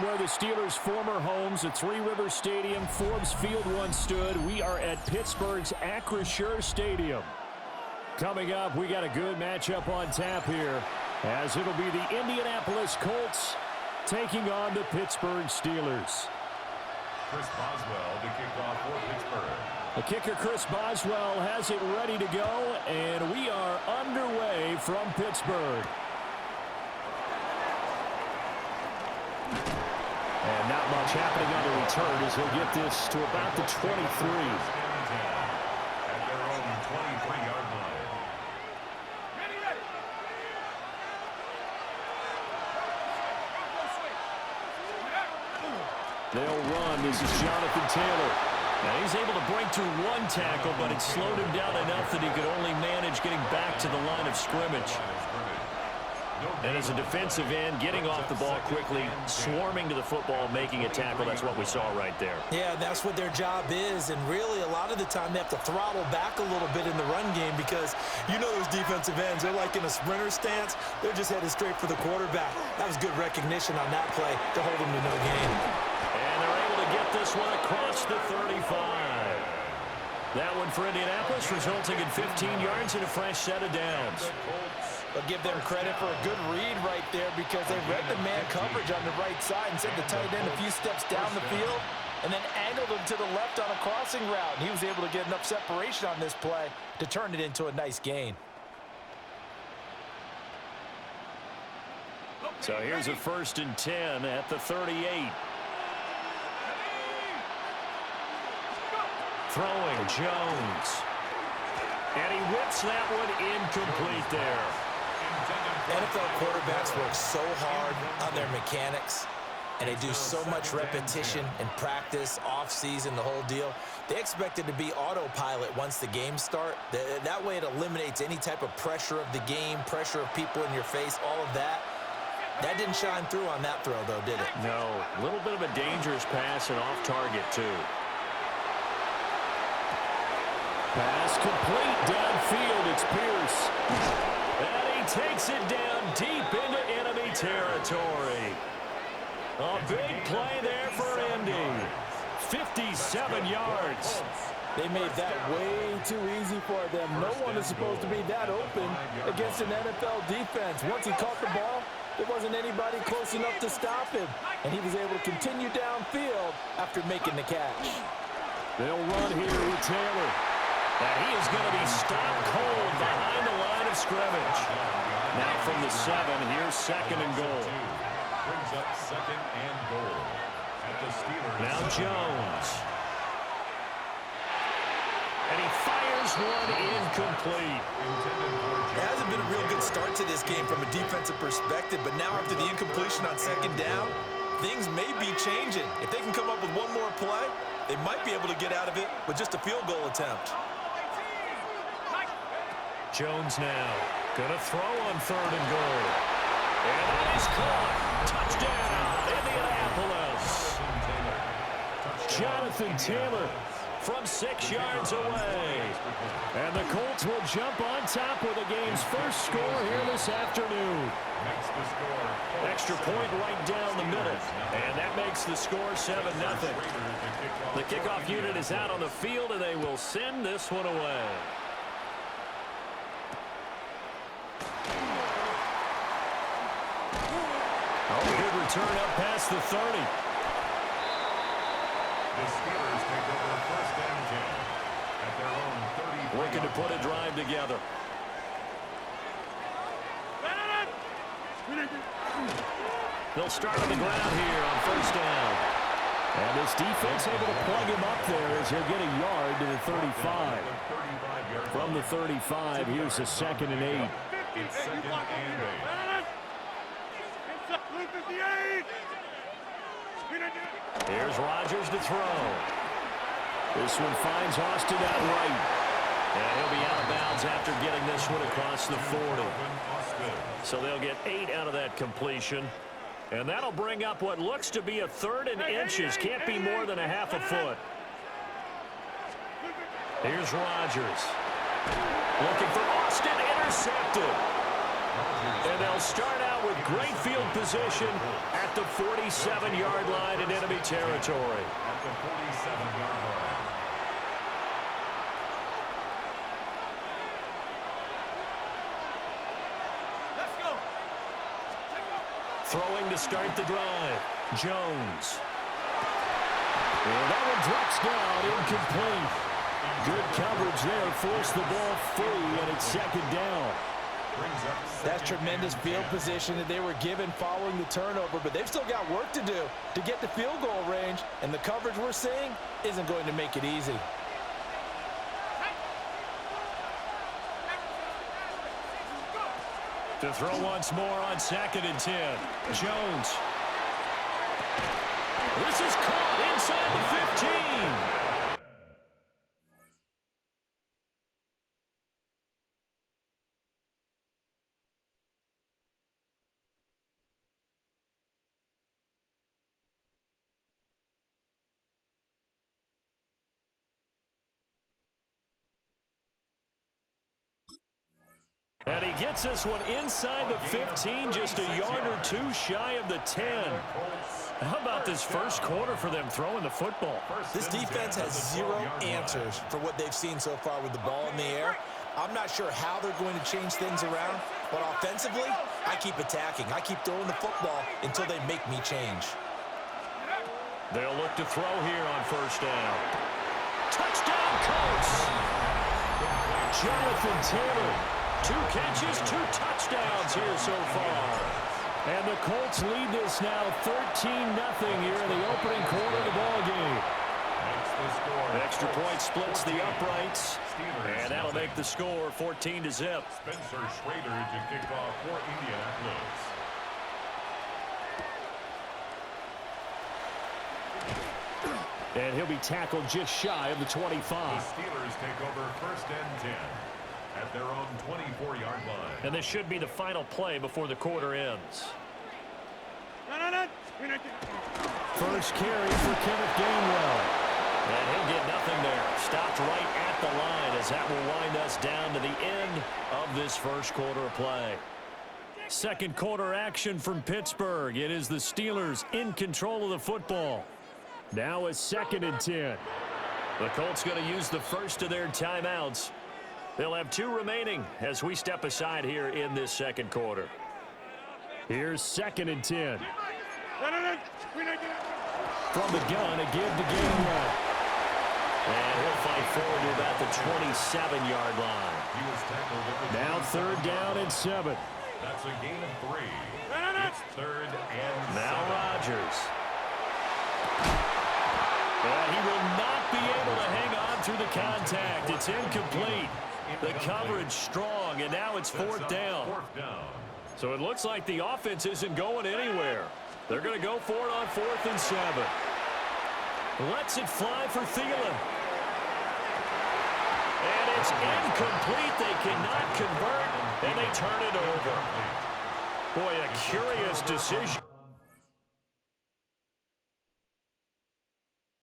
where the Steelers' former homes at Three Rivers Stadium, Forbes Field once stood. We are at Pittsburgh's Acrisure Stadium. Coming up, we got a good matchup on tap here, as it'll be the Indianapolis Colts taking on the Pittsburgh Steelers. Chris Boswell to kick off for Pittsburgh. The kicker, Chris Boswell, has it ready to go, and we are underway from Pittsburgh. And not much happening on the return as he'll get this to about the 23. At their own 23-yard line. They'll run. This is Jonathan Taylor. Now he's able to break through one tackle, but it slowed him down enough that he could only manage getting back to the line of scrimmage. And as a defensive end, getting off the ball quickly, swarming to the football, making a tackle, that's what we saw right there. Yeah, that's what their job is, and really a lot of the time they have to throttle back a little bit in the run game because you know those defensive ends, they're like in a sprinter stance, they're just headed straight for the quarterback. That was good recognition on that play to hold them to no gain. And they're able to get this one across the 35. That one for Indianapolis, resulting in 15 yards and a fresh set of downs. But give them credit for a good read right there because they read the man coverage on the right side and sent the tight end a few steps down the field and then angled him to the left on a crossing route. He was able to get enough separation on this play to turn it into a nice gain. So here's a 1st and 10 at the 38. Throwing, Jones. And he whips that one incomplete there. NFL quarterbacks work so hard on their mechanics, and they do so much repetition and practice, off-season, the whole deal. They expect it to be autopilot once the games start. That way it eliminates any type of pressure of the game, pressure of people in your face, all of that. That didn't shine through on that throw, though, did it? No. A little bit of a dangerous pass and off target, too. Pass complete downfield. It's Pierce. And he takes it down deep into enemy territory. A big play there for Indy. 57 yards. They made that way too easy for them. No one is supposed to be that open against an NFL defense. Once he caught the ball, there wasn't anybody close enough to stop him. And he was able to continue downfield after making the catch. They'll run here with Taylor. And he is going to be stopped cold behind the line of scrimmage. Now from the 7, here's 2nd and goal. Brings up 2nd and goal. At the Steelers. Now Jones. And he fires one incomplete. It hasn't been a real good start to this game from a defensive perspective, but now after the incompletion on 2nd down, things may be changing. If they can come up with one more play, they might be able to get out of it with just a field goal attempt. Jones now going to throw on 3rd and goal. And that is caught. Touchdown, Indianapolis. Jonathan Taylor from 6 yards away. And the Colts will jump on top with the game's first score here this afternoon. Extra point right down the middle. And that makes the score 7-0. The kickoff unit is out on the field, and they will send this one away. Oh, good return up past the 30. The Steelers take over 1st and 10 at their own 30. Looking to put a drive together. They'll start on the ground here on 1st down. And this defense able to plug him up there as he'll get a yard to the 35. From the 35, here's the 2nd and 8. It's 2nd and 8. Here's Rodgers to throw. This one finds Austin outright. And he'll be out of bounds after getting this one across the 40. So they'll get 8 out of that completion. And that'll bring up what looks to be a 3rd and inches. Can't be more than a half a foot. Here's Rodgers. Looking for Austin, intercepted. And they'll start out with great field position at the 47-yard line in enemy territory. At the 47-yard line. Let's go. Throwing to start the drive. Jones. And that one drops down, incomplete. Good coverage there, forced the ball free, and it's second down. That's tremendous field position that they were given following the turnover, but they've still got work to do to get to field goal range, and the coverage we're seeing isn't going to make it easy. To throw once more on 2nd and 10. Jones. This is caught inside the 15. And he gets this one inside the 15, just a yard or two shy of the 10. How about this first quarter for them throwing the football? This defense has zero answers for what they've seen so far with the ball in the air. I'm not sure how they're going to change things around, but offensively, I keep attacking. I keep throwing the football until they make me change. They'll look to throw here on first down. Touchdown, Colts! Jonathan Taylor. 2 catches, 2 touchdowns here so far. And the Colts lead this now 13-0 here in the opening quarter of the ballgame. Extra point splits the uprights, and that'll make the score 14-0. Spencer Schrader to kick off for Indianapolis. And he'll be tackled just shy of the 25. The Steelers take over 1st and 10. At their own 24-yard line. And this should be the final play before the quarter ends. First carry for Kenneth Gainwell. And he'll get nothing there. Stopped right at the line as that will wind us down to the end of this first quarter of play. Second quarter action from Pittsburgh. It is the Steelers in control of the football. Now it's 2nd and 10. The Colts going to use the first of their timeouts. They'll have 2 remaining as we step aside here in this second quarter. Here's 2nd and 10. From the gun, a give to Gainwell. And he'll fight forward to about the 27-yard line. He was tackled. Now 3rd down and 7. That's a gain of 3. It's 3rd and 7. Now Rodgers. And he will not be able to hang on through the contact. It's incomplete. The coverage strong, and now it's 4th down. So it looks like the offense isn't going anywhere. They're going to go for it on 4th and 7. Lets it fly for Thielen. And it's incomplete. They cannot convert, and they turn it over. Boy, a curious decision.